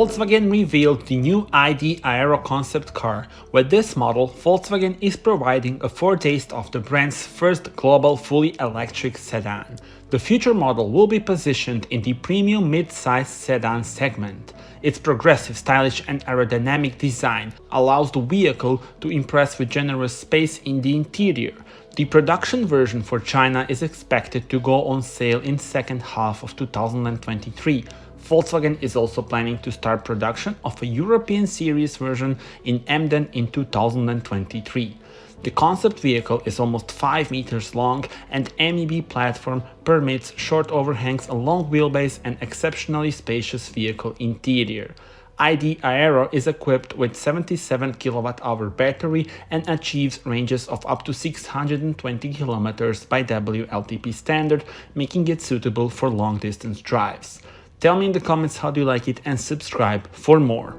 Volkswagen revealed the new ID Aero concept car. With this model, Volkswagen is providing a foretaste of the brand's first global fully electric sedan. The future model will be positioned in the premium mid-size sedan segment. Its progressive, stylish and aerodynamic design allows the vehicle to impress with generous space in the interior. The production version for China is expected to go on sale in second half of 2023. Volkswagen is also planning to start production of a European series version in Emden in 2023. The concept vehicle is almost 5 meters long, and MEB platform permits short overhangs, a long wheelbase and exceptionally spacious vehicle interior. ID Aero is equipped with 77 kWh battery and achieves ranges of up to 620 km by WLTP standard, making it suitable for long distance drives. Tell me in the comments how do you like it and subscribe for more.